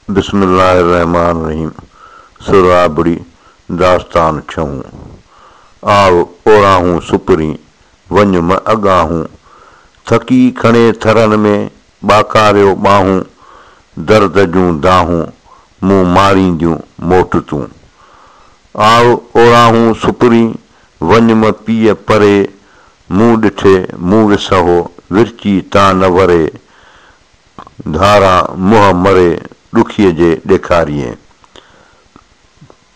बिस्मिल्लाहिर्रहमानिर्रहीम। सुराबड़ी दास्तान छऊं। आव ओराहूं सुपरी वञ म अॻाहूं, थकी खणे थरनि में ॿाकारियो ॿाहूं, दर्द जूं दाहूं मूं मारींदियूं मोट तूं। आव ओराहूं सुपरी वञ म पीअ परे, मूं ॾिठे मूं विसहो विरची तां न वरे, धारा मुंहं मरे ॾुखीअ जे ॾेखारीअ।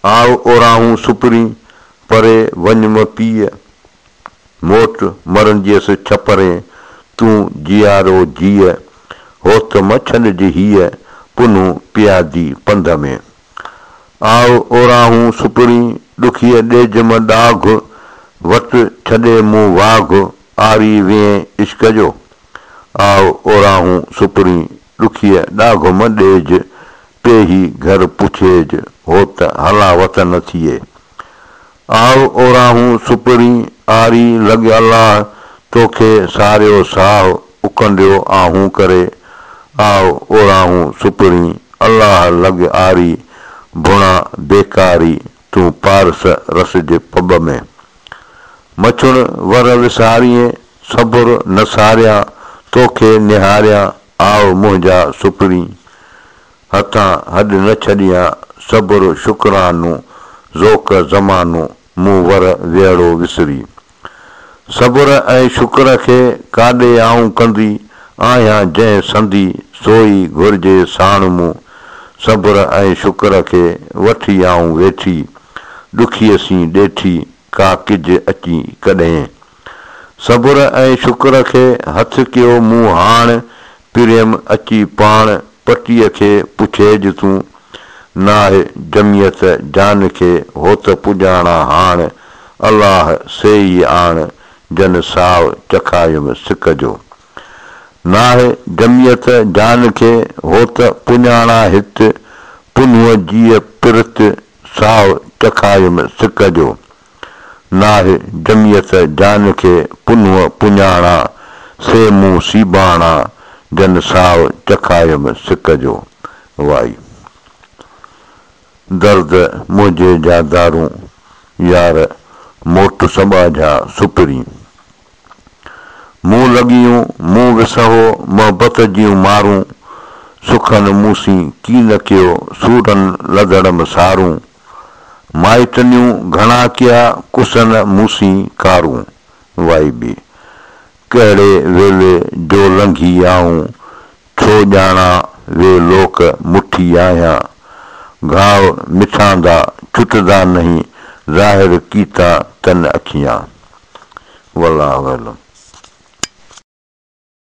आव ओराहूं सुपरी परे वञ म पीअ, मोट मरंदीअसि छपरे, तूं जीआरो जीअ, होत म छॾिजी हीअ पुनूं पियादी पंध में। आव ओराहूं सुपरी ॾुखीअ ॾेज म ॾाघ, वटि छॾे मूं वाघ आरी वें इश्क जो। आव ओराहूं सुपरी ॾुखीअ ॾाघ म ॾेज, पेही घर पुछेज, हो त हलावत न थिए। आव ओराहूं सुपरी आरी लॻ अलाह, तोखे सारियो साह उकंडियो आहूं करे। आव ओराहूं सुपरी अलाह लॻ आरी, भुणा बेकारी तूं पारस रस जे पब में। मछुण वर विसारीअ सबुर न सारिया, तोखे निहारिया आव मुंहिंजा सुपरी। हथां हॾ न छॾियां सबुर शुकरानो, ज़ोक ज़मानो मूं वर वेहड़ो विसरी। सबुर ऐं शुक्र खे काॾे आऊं कंदी, आहियां जंहिं संदी सोई घुरिजे साण मूं। सबुर ऐं शुक्र खे वठी आऊं वेठी, ॾुखीअ सीं ॾेठी का किज अची कॾहिं। सबुर ऐं शुक्र खे हथ कयो मूं हाण, पिरियम अची पाण पटीअ खे पुछेज तूं। नाहे जमियत जान खे हो त पुॼाणा हाण, अलाह सेई आण जन साव चखायुमि सिक जो। नाहे जमियत जान खे हो त पुञाणा हित, पुन्हूअ जीअ पिरत साव चखायुमि सिक जो। नाहे जमियत जान खे पुन्हूअ पुञाणा, से मूं सीबाणा जन साव चखायुमि सिक जो। वाई दर्द मुंहिंजे जा दारूं, यार मोट सबा जा सुपरी। मूं लॻियूं मूं विसहो मोहबत जूं मारूं, सुखनि मूंसीं कीन कयो सूरनि लदड़ सारूं। माइटनियूं घणा कया कुसन मूंसीं कारूं। वाई बी कहिड़े वेले जो लंघी आऊं, छो ॼाणा वे लोक मुठी आहियां। घाव मिठांदा छुटदा नहीं, ज़ाहिर कीता तन अखियां। वल्लाहु अलम।